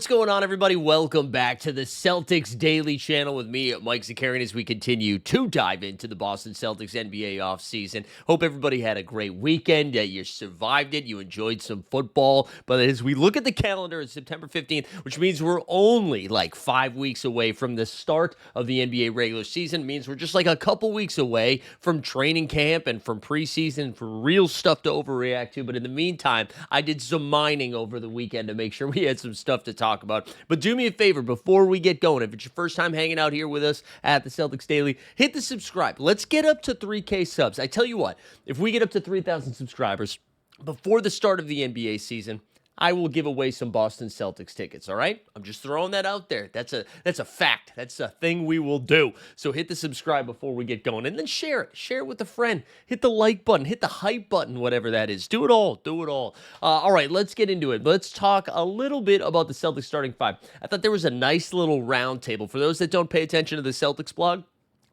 What's going on, everybody? Welcome back to the Celtics Daily Channel with me, Mike Zakarian, as we continue to dive into the Boston Celtics NBA offseason. Hope everybody had a great weekend, that you survived it, you enjoyed some football. But as we look at the calendar, it's September 15th, which means we're only like 5 weeks away from the start of the NBA regular season. It means we're just like a couple weeks away from training camp and from preseason for real stuff to overreact to. But in the meantime, I did some mining over the weekend to make sure we had some stuff to talk about. But do me a favor before we get going. If it's your first time hanging out here with us at the Celtics Daily, hit the subscribe. Let's get up to 3K subs. I tell you what, if we get up to 3,000 subscribers before the start of the NBA season, I will give away some Boston Celtics tickets, all right? I'm just throwing that out there. That's a fact. That's a thing we will do. So hit the subscribe before we get going, and then share it. Share it with a friend. Hit the like button. Hit the hype button, whatever that is. Do it all. Do it all. All right, let's get into it. Let's talk a little bit about the Celtics starting five. I thought there was a nice little round table. For those that don't pay attention to the Celtics blog,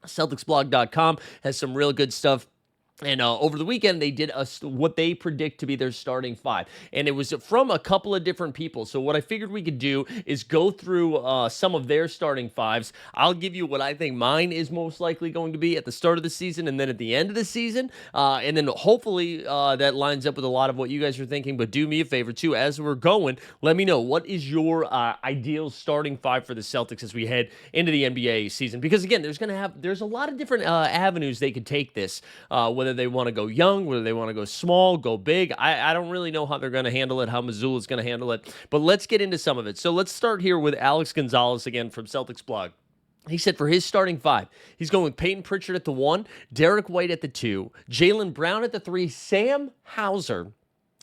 CelticsBlog.com has some real good stuff. And over the weekend, they did what they predict to be their starting five. And it was from a couple of different people. So what I figured we could do is go through some of their starting fives. I'll give you what I think mine is most likely going to be at the start of the season and then at the end of the season. And then hopefully that lines up with a lot of what you guys are thinking. But do me a favor, too, as we're going, let me know, what is your ideal starting five for the Celtics as we head into the NBA season? Because, again, there's a lot of different avenues they could take this, whether they want to go young, whether they want to go small, go big. I don't really know how they're going to handle it, how Missoula's going to handle it, but let's get into some of it. So let's start here with Alex Gonzalez again from Celtics blog. He said for his starting five, he's going with Peyton Pritchard at the 1, Derek White at the 2, Jaylen Brown at the 3, Sam Hauser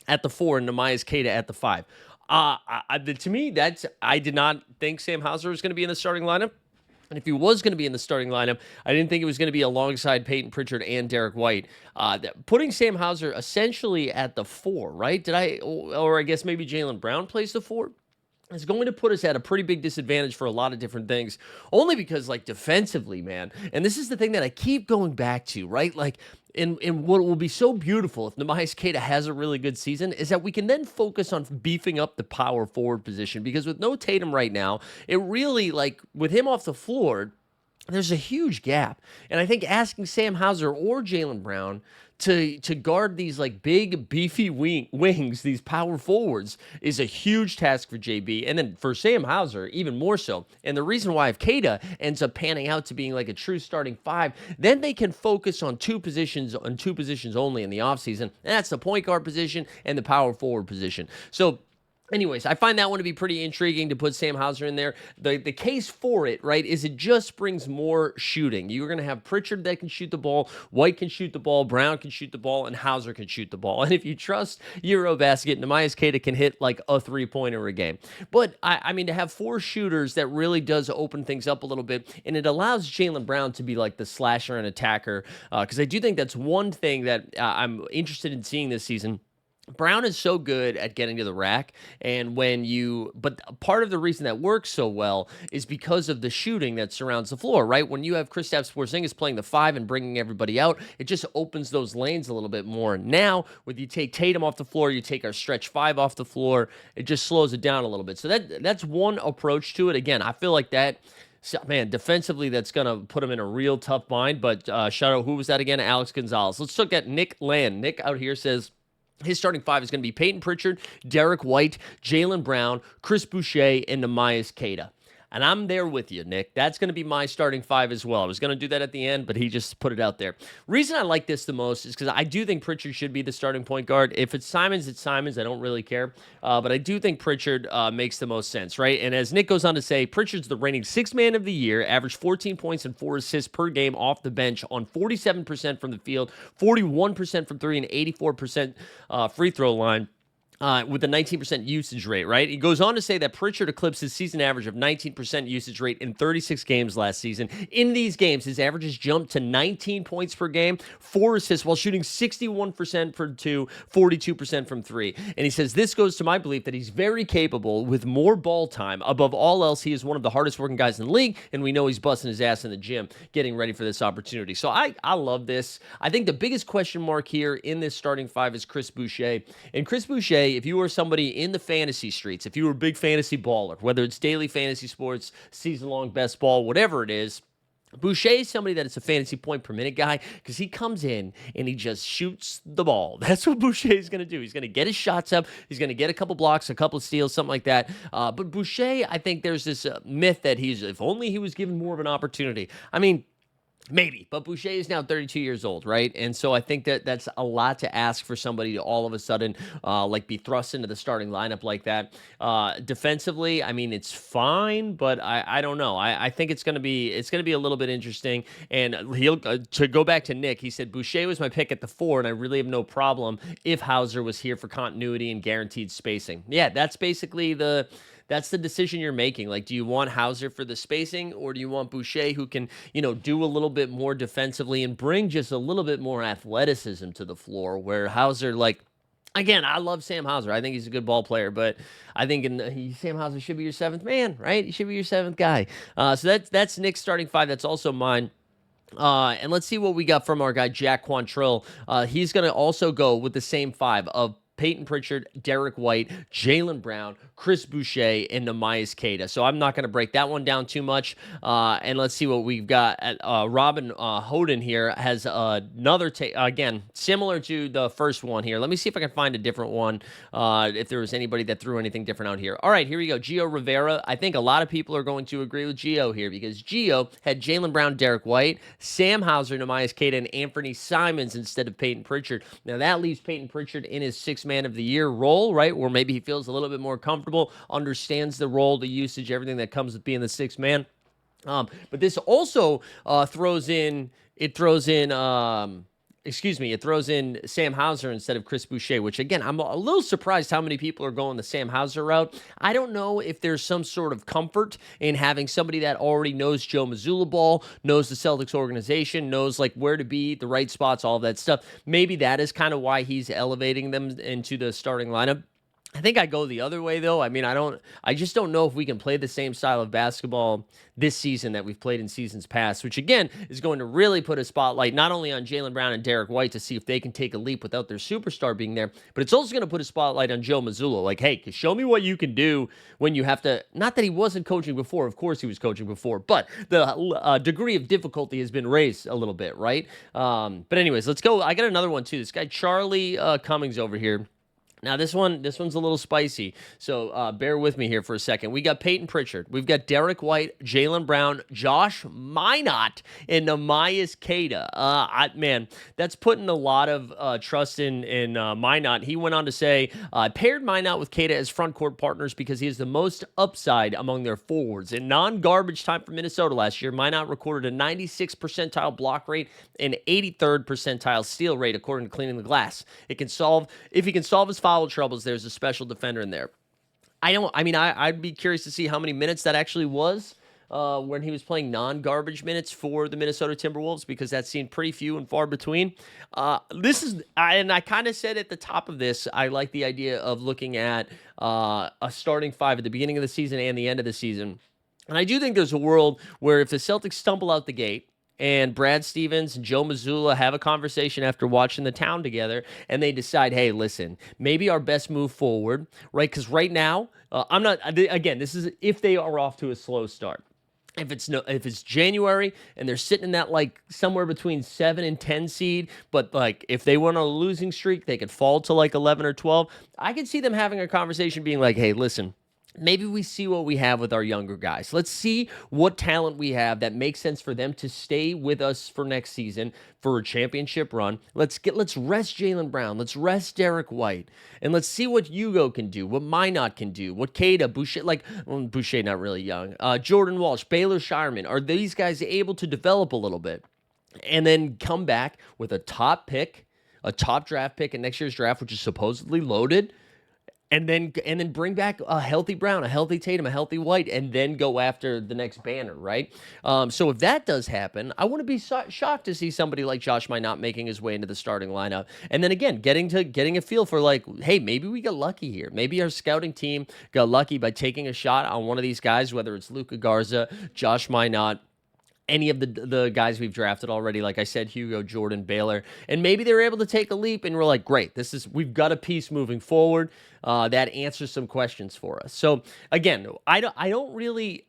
at the 4, and Nemias Queta at the 5. To me, I did not think Sam Hauser was going to be in the starting lineup. And if he was going to be in the starting lineup, I didn't think it was going to be alongside Peyton Pritchard and Derek White. Putting Sam Hauser essentially at the 4, right? Or I guess maybe Jaylen Brown plays the 4? It's going to put us at a pretty big disadvantage for a lot of different things, only because, like, defensively, man, and this is the thing that I keep going back to, right? Like, and what will be so beautiful if Nemias Queta has a really good season is that we can then focus on beefing up the power forward position, because with no Tatum right now, it really, like, with him off the floor, there's a huge gap. And I think asking Sam Hauser or Jaylen Brown to guard these, like, big, beefy wings, these power forwards, is a huge task for JB. And then for Sam Hauser, even more so. And the reason why if Queta ends up panning out to being like a true starting five, then they can focus on two positions only in the offseason. And that's the point guard position and the power forward position. So anyways, I find that one to be pretty intriguing to put Sam Hauser in there. The case for it, right, is it just brings more shooting. You're going to have Pritchard that can shoot the ball, White can shoot the ball, Brown can shoot the ball, and Hauser can shoot the ball. And if you trust Eurobasket, Nemias Queta can hit like a three-pointer a game. But, I mean, to have 4 shooters, that really does open things up a little bit, and it allows Jaylen Brown to be like the slasher and attacker, because I do think that's one thing that I'm interested in seeing this season. Brown is so good at getting to the rack, but part of the reason that works so well is because of the shooting that surrounds the floor, right? When you have Kristaps Porzingis playing the 5 and bringing everybody out, it just opens those lanes a little bit more. Now, when you take Tatum off the floor, you take our stretch 5 off the floor, it just slows it down a little bit. So that's one approach to it. Again, I feel like that, man, defensively, that's going to put him in a real tough bind. But shout out, who was that again? Alex Gonzalez. Let's look at Nick Land. Nick out here says his starting five is going to be Peyton Pritchard, Derek White, Jaylen Brown, Chris Boucher, and Nemias Queta. And I'm there with you, Nick. That's going to be my starting five as well. I was going to do that at the end, but he just put it out there. Reason I like this the most is because I do think Pritchard should be the starting point guard. If it's Simons, it's Simons. I don't really care. But I do think Pritchard makes the most sense, right? And as Nick goes on to say, Pritchard's the reigning sixth man of the year, averaged 14 points and 4 assists per game off the bench on 47% from the field, 41% from 3, and 84% free throw line. With a 19% usage rate, right? He goes on to say that Pritchard eclipsed his season average of 19% usage rate in 36 games last season. In these games, his averages jumped to 19 points per game, 4 assists, while shooting 61% from 2, 42% from 3. And he says this goes to my belief that he's very capable with more ball time. Above all else, he is one of the hardest working guys in the league, and we know he's busting his ass in the gym getting ready for this opportunity. So I love this. I think the biggest question mark here in this starting five is Chris Boucher. And Chris Boucher Boucher, if you were somebody in the fantasy streets, if you were a big fantasy baller, whether it's daily fantasy sports, season-long best ball, whatever it is, Boucher is somebody that is a fantasy point per minute guy because he comes in and he just shoots the ball. That's what Boucher is going to do. He's going to get his shots up. He's going to get a couple blocks, a couple of steals, something like that. But Boucher, I think there's this myth that if only he was given more of an opportunity. I mean, maybe, but Boucher is now 32 years old, right? And so I think that that's a lot to ask for somebody to all of a sudden be thrust into the starting lineup like that. Defensively, I mean, it's fine, but I don't know. I think it's gonna be a little bit interesting. And he'll to go back to Nick, he said Boucher was my pick at the 4, and I really have no problem if Hauser was here for continuity and guaranteed spacing. Yeah, that's basically that's the decision you're making. Like, do you want Hauser for the spacing, or do you want Boucher who can, do a little bit more defensively and bring just a little bit more athleticism to the floor, where Hauser, again, I love Sam Hauser. I think he's a good ball player, but I think Sam Hauser should be your 7th man, right? He should be your 7th guy. So that's Nick's starting 5. That's also mine. And let's see what we got from our guy, Jack Quantrill. He's going to also go with the same 5 of Peyton Pritchard, Derek White, Jaylen Brown, Chris Boucher, and Namias Queta. So I'm not going to break that one down too much. And let's see what we've got. Robin Hoden here has another take, again, similar to the first one here. Let me see if I can find a different one, if there was anybody that threw anything different out here. All right, here we go. Gio Rivera. I think a lot of people are going to agree with Gio here because Gio had Jaylen Brown, Derek White, Sam Hauser, Namias Queta, and Anthony Simons instead of Peyton Pritchard. Now, that leaves Peyton Pritchard in his 6th man of the year role, right? Where maybe he feels a little bit more comfortable, understands the role, the usage, everything that comes with being the 6th man. But this also throws in Sam Hauser instead of Chris Boucher, which, again, I'm a little surprised how many people are going the Sam Hauser route. I don't know if there's some sort of comfort in having somebody that already knows Joe Mazzulla ball, knows the Celtics organization, knows where to be, the right spots, all of that stuff. Maybe that is kind of why he's elevating them into the starting lineup. I think I go the other way, though. I mean, I just don't know if we can play the same style of basketball this season that we've played in seasons past, which, again, is going to really put a spotlight not only on Jaylen Brown and Derek White to see if they can take a leap without their superstar being there, but it's also going to put a spotlight on Joe Mazzulla. Like, hey, show me what you can do when you have to, not that he wasn't coaching before, of course he was coaching before, but the degree of difficulty has been raised a little bit, right? But anyways, let's go. I got another one, too. This guy, Charlie Cummings over here. Now, this one's a little spicy, so bear with me here for a second. We got Peyton Pritchard. We've got Derek White, Jaylen Brown, Josh Minott, and Namias Queta. Man, that's putting a lot of trust in Minott. He went on to say, paired Minott with Queta as front court partners because he has the most upside among their forwards. In non-garbage time for Minnesota last year, Minott recorded a 96th percentile block rate and 83rd percentile steal rate, according to Cleaning the Glass. If he can solve his foul troubles, there's a special defender in there. I'd be curious to see how many minutes that actually was when he was playing non-garbage minutes for the Minnesota Timberwolves, because that seemed pretty few and far between. And I kind of said at the top of this, I like the idea of looking at a starting 5 at the beginning of the season and the end of the season. And I do think there's a world where if the Celtics stumble out the gate, and Brad Stevens and Joe Mazzulla have a conversation after watching the town together, and they decide, hey, listen, maybe our best move forward, right? Because right now, this is if they are off to a slow start. If it's January and they're sitting in that somewhere between 7 and 10 seed, but if they went on a losing streak, they could fall to 11 or 12. I could see them having a conversation being like, hey, listen, maybe we see what we have with our younger guys. Let's see what talent we have that makes sense for them to stay with us for next season for a championship run. Let's rest Jaylen Brown. Let's rest Derek White. And let's see what Hugo can do, what Minott can do, what Queta, Boucher, Boucher not really young, Jordan Walsh, Baylor Shireman. Are these guys able to develop a little bit and then come back with a top draft pick in next year's draft, which is supposedly loaded? And then bring back a healthy Brown, a healthy Tatum, a healthy White, and then go after the next banner, right? So if that does happen, I wouldn't be shocked to see somebody like Josh Minott making his way into the starting lineup. And then again, getting a feel for hey, maybe we got lucky here. Maybe our scouting team got lucky by taking a shot on one of these guys, whether it's Luka Garza, Josh Minott, any of the guys we've drafted already. Like I said, Hugo, Jordan, Baylor, and maybe they're able to take a leap, and we're like, great, we've got a piece moving forward that answers some questions for us. So again, I don't really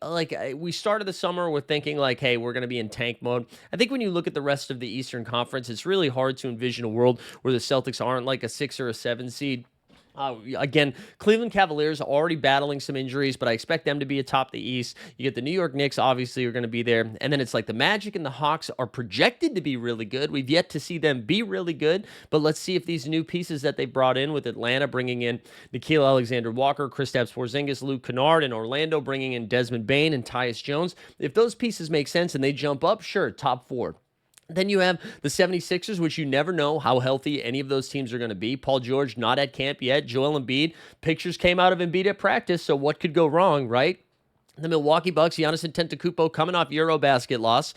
we started the summer with thinking like, hey, we're going to be in tank mode. I think when you look at the rest of the Eastern Conference, it's really hard to envision a world where the Celtics aren't like a 6 or a 7 seed. Again, Cleveland Cavaliers are already battling some injuries, but I expect them to be atop the East. You get the New York Knicks, obviously, are going to be there. And then it's like the Magic and the Hawks are projected to be really good. We've yet to see them be really good, but let's see if these new pieces that they brought in with Atlanta, bringing in Nickeil Alexander-Walker, Kristaps Porzingis, Luke Kennard, and Orlando bringing in Desmond Bane and Tyus Jones. If those pieces make sense and they jump up, sure, top 4. Then you have the 76ers, which you never know how healthy any of those teams are going to be. Paul George not at camp yet. Joel Embiid. Pictures came out of Embiid at practice, so what could go wrong, right? The Milwaukee Bucks, Giannis Antetokounmpo coming off Eurobasket loss.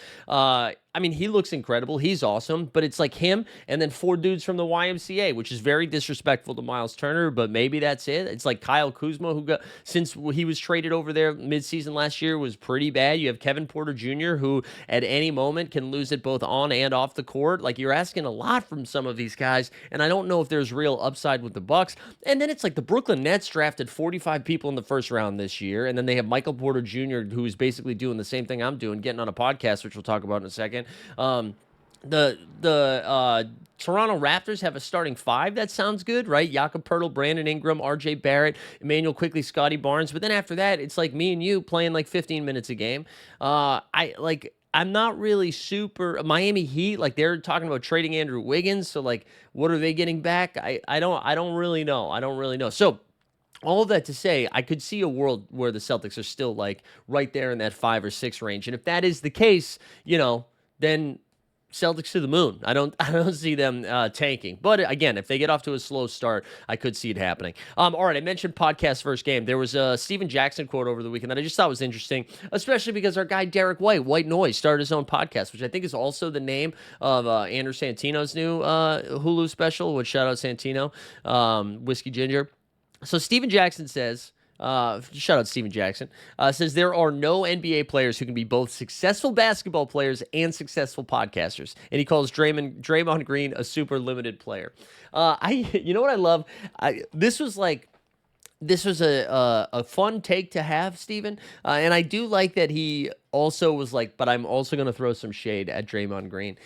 I mean, he looks incredible. He's awesome, but it's like him and then 4 dudes from the YMCA, which is very disrespectful to Miles Turner, but maybe that's it. It's like Kyle Kuzma, who since he was traded over there midseason last year, was pretty bad. You have Kevin Porter Jr., who at any moment can lose it both on and off the court. Like, you're asking a lot from some of these guys, and I don't know if there's real upside with the Bucks. And then it's like the Brooklyn Nets drafted 45 people in the first round this year, and then they have Michael Porter Jr., who is basically doing the same thing I'm doing, getting on a podcast, which we'll talk about in a second. The Toronto Raptors have a starting 5 that sounds good, right? Jakob Poeltl, Brandon Ingram, RJ Barrett, Emmanuel Quickley, Scotty Barnes. But then after that, it's like me and you playing like 15 minutes a game. I'm not really super Miami Heat. Like, they're talking about trading Andrew Wiggins. So like, what are they getting back? I don't really know. So all of that to say, I could see a world where the Celtics are still like right there in that 5 or 6 range. And if that is the case, then Celtics to the moon. I don't see them tanking. But again, if they get off to a slow start, I could see it happening. All right, I mentioned podcast first game. There was a Steven Jackson quote over the weekend that I just thought was interesting, especially because our guy Derek White Noise, started his own podcast, which I think is also the name of Andrew Santino's new Hulu special, which shout out Santino, Whiskey Ginger. So Steven Jackson says, shout out Steven Jackson, says there are no NBA players who can be both successful basketball players and successful podcasters. And he calls Draymond Green a super limited player. You know what I love? This was a fun take to have, Steven. And I do like that he also was like, but I'm also going to throw some shade at Draymond Green.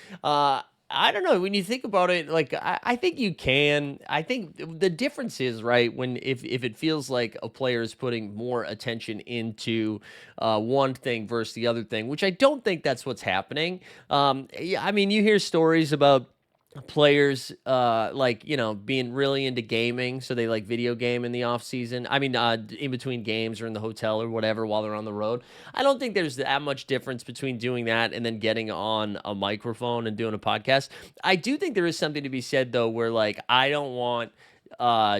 I don't know. When you think about it, like, I think you can. I think the difference is, right, when if it feels like a player is putting more attention into one thing versus the other thing, which I don't think that's what's happening. I mean, you hear stories about players being really into gaming, so they like video game in the off season. I mean, in between games or in the hotel or whatever while they're on the road. I don't think there's that much difference between doing that and then getting on a microphone and doing a podcast. I do think there is something to be said though, where like I don't want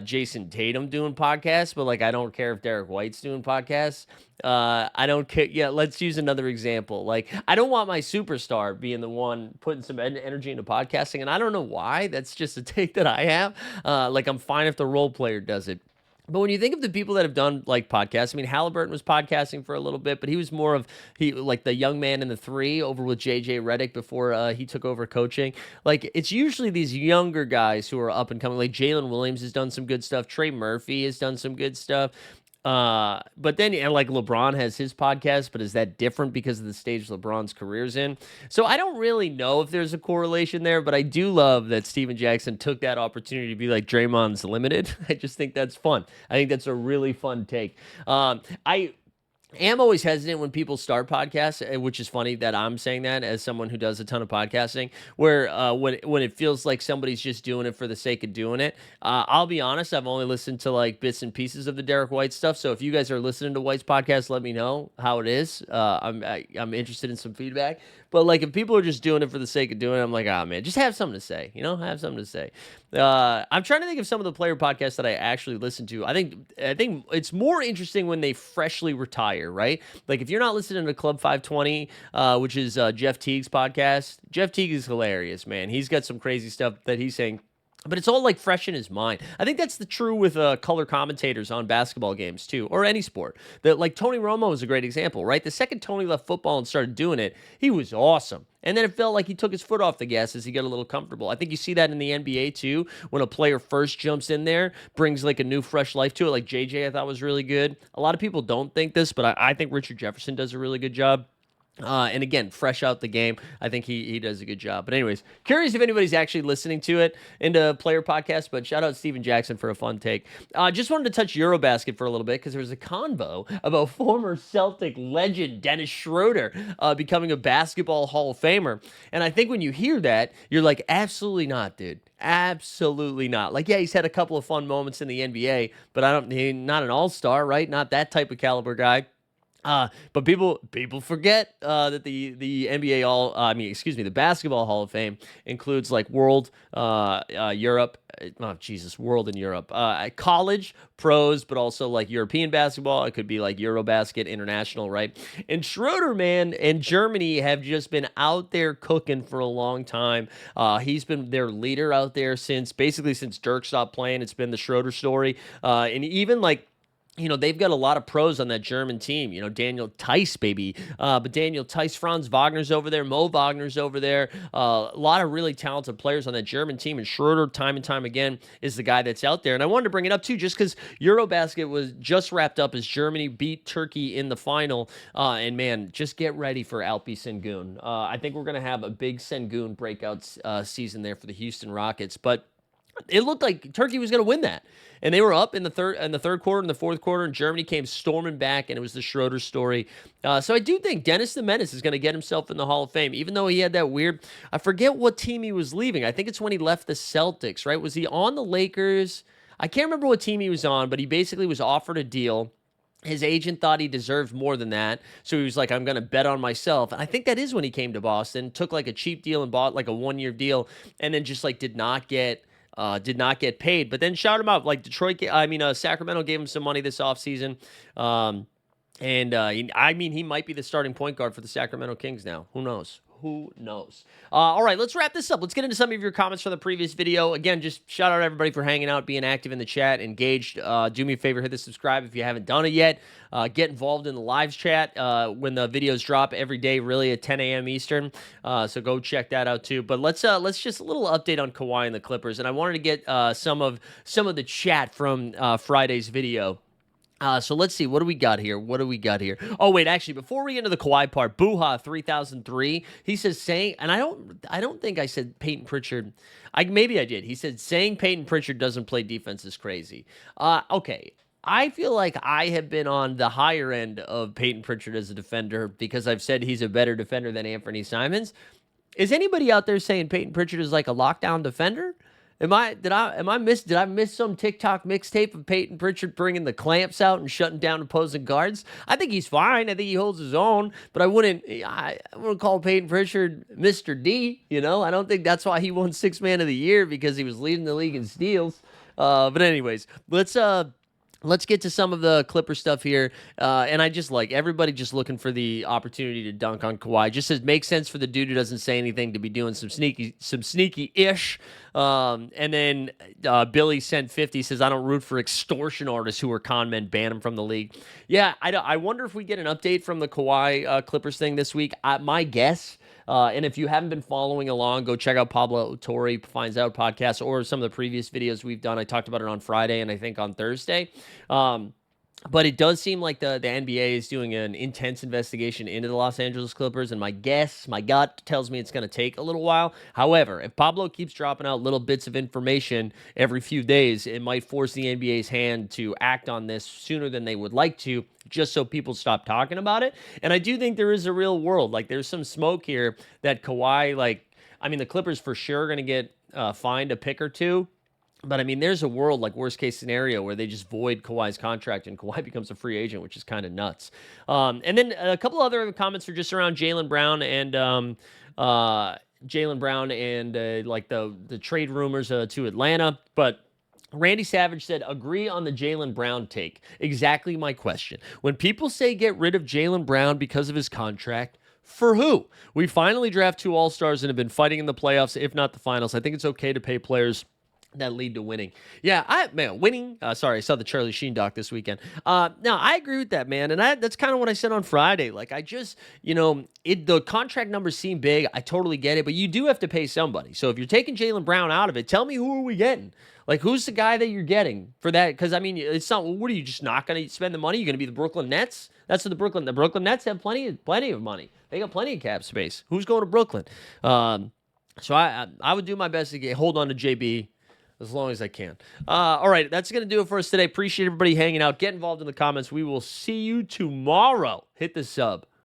Jason Tatum doing podcasts, but like I don't care if Derek White's doing podcasts. I don't care. Yeah, let's use another example. Like, I don't want my superstar being the one putting some energy into podcasting, and I don't know why. That's just a take that I have. Like, I'm fine if the role player does it. But when you think of the people that have done like podcasts, I mean, Halliburton was podcasting for a little bit, but he was more of like the young man in the 3 over with JJ Redick before he took over coaching. Like, it's usually these younger guys who are up and coming. Like Jalen Williams has done some good stuff. Trey Murphy has done some good stuff. But then, and like LeBron has his podcast, but is that different because of the stage LeBron's career's in? So I don't really know if there's a correlation there, but I do love that Steven Jackson took that opportunity to be like Draymond's limited. I just think that's fun. I think that's a really fun take. I am always hesitant when people start podcasts, which is funny that I'm saying that as someone who does a ton of podcasting, where when it feels like somebody's just doing it for the sake of doing it. I'll be honest, I've only listened to like bits and pieces of the Derek White stuff. So if you guys are listening to White's podcast, let me know how it is. I'm interested in some feedback. But like, if people are just doing it for the sake of doing it, I'm like, man, just have something to say. Have something to say. I'm trying to think of some of the player podcasts that I actually listen to. I think it's more interesting when they freshly retire, right? Like, if you're not listening to Club 520, which is Jeff Teague's podcast. Jeff Teague is hilarious, man. He's got some crazy stuff that he's saying. but it's all like fresh in his mind. I think that's the true with color commentators on basketball games too, or any sport. That like Tony Romo is a great example, right? The second Tony left football and started doing it, he was awesome. And then it felt like he took his foot off the gas as he got a little comfortable. I think you see that in the NBA too, when a player first jumps in there, brings like a new fresh life to it. Like JJ, I thought was really good. A lot of people don't think this, but I think Richard Jefferson does a really good job. And again, fresh out the game. I think he does a good job. But anyways, curious if anybody's actually listening to it into player podcast, but shout out Steven Jackson for a fun take. Just wanted to touch Eurobasket for a little bit because there was a convo about former Celtic legend Dennis Schroder becoming a basketball Hall of Famer. And I think when you hear that, you're like, absolutely not, dude. Absolutely not. Like, yeah, he's had a couple of fun moments in the NBA, but he's not an all-star, right? Not that type of caliber guy. But people forget that the NBA the Basketball Hall of Fame includes like World, Europe, World and Europe, college, pros, but also like European basketball. It could be like Eurobasket, international, right? And Schroeder, man, and Germany have just been out there cooking for a long time. He's been their leader out there since Dirk stopped playing. It's been the Schroeder story, and even like. They've got a lot of pros on that German team. Daniel Theis, baby. But Daniel Theis, Franz Wagner's over there. Mo Wagner's over there. A lot of really talented players on that German team. And Schroeder, time and time again, is the guy that's out there. And I wanted to bring it up, too, just because Eurobasket was just wrapped up as Germany beat Turkey in the final. And, man, just get ready for Alpi Sengun. I think we're going to have a big Sengun breakout season there for the Houston Rockets. But it looked like Turkey was going to win that. And they were up in the third quarter and the fourth quarter, and Germany came storming back, and it was the Schroeder story. So I do think Dennis the Menace is going to get himself in the Hall of Fame, even though he had that weird, I forget what team he was leaving. I think it's when he left the Celtics, right? Was he on the Lakers? I can't remember what team he was on, but he basically was offered a deal. His agent thought he deserved more than that, so he was like, I'm going to bet on myself. And I think that is when he came to Boston, took like a cheap deal and bought like a one-year deal, and then just like did not get paid, but then shout him out. Like Sacramento gave him some money this offseason. He might be the starting point guard for the Sacramento Kings now. Who knows? Who knows? All right, let's wrap this up. Let's get into some of your comments from the previous video. Again, just shout out everybody for hanging out, being active in the chat, engaged. Do me a favor, hit the subscribe if you haven't done it yet. Get involved in the live chat when the videos drop every day, really at 10 a.m. Eastern. So go check that out too. But let's just a little update on Kawhi and the Clippers. And I wanted to get some of the chat from Friday's video. So let's see. What do we got here? Oh, wait, actually, before we get into the Kawhi part, Booha 3003, he says and I don't think I said Peyton Pritchard. Maybe I did. He said saying Peyton Pritchard doesn't play defense is crazy. Okay. I feel like I have been on the higher end of Peyton Pritchard as a defender because I've said he's a better defender than Anthony Simons. Is anybody out there saying Peyton Pritchard is like a lockdown defender? Did I miss some TikTok mixtape of Peyton Pritchard bringing the clamps out and shutting down opposing guards? I think he's fine. I think he holds his own, but I wouldn't call Peyton Pritchard Mr. D. I don't think that's why he won Sixth Man of the Year, because he was leading the league in steals. But anyways, Let's get to some of the Clipper stuff here. And I just like everybody just looking for the opportunity to dunk on Kawhi. Just says, makes sense for the dude who doesn't say anything to be doing some sneaky-ish. And then Billy sent 50, says, I don't root for extortion artists who are con men, ban them from the league. Yeah, I wonder if we get an update from the Kawhi Clippers thing this week. My guess, and if you haven't been following along, go check out Pablo Torre Finds Out podcast or some of the previous videos we've done. I talked about it on Friday and I think on Thursday. But it does seem like the NBA is doing an intense investigation into the Los Angeles Clippers, and my gut tells me it's going to take a little while. However, if Pablo keeps dropping out little bits of information every few days, it might force the NBA's hand to act on this sooner than they would like to, just so people stop talking about it. And I do think there is a real world. Like, there's some smoke here that Kawhi, the Clippers for sure are going to get fined a pick or two. But, there's a world, like worst-case scenario, where they just void Kawhi's contract and Kawhi becomes a free agent, which is kind of nuts. And then a couple other comments are just around Jaylen Brown and the trade rumors to Atlanta. But Randy Savage said, agree on the Jaylen Brown take. Exactly my question. When people say get rid of Jaylen Brown because of his contract, for who? We finally draft 2 All-Stars and have been fighting in the playoffs, if not the finals. I think it's okay to pay players that lead to winning. Yeah, winning. Sorry, I saw the Charlie Sheen doc this weekend. No, I agree with that, man, and that's kind of what I said on Friday. Like, I just, the contract numbers seem big. I totally get it, but you do have to pay somebody. So if you're taking Jaylen Brown out of it, tell me who are we getting? Like, who's the guy that you're getting for that? Because I mean, it's not. What are you just not going to spend the money? You're going to be the Brooklyn Nets. That's what the Brooklyn Nets have plenty of money. They got plenty of cap space. Who's going to Brooklyn? So I would do my best to hold on to JB as long as I can. All right, that's going to do it for us today. Appreciate everybody hanging out. Get involved in the comments. We will see you tomorrow. Hit the sub.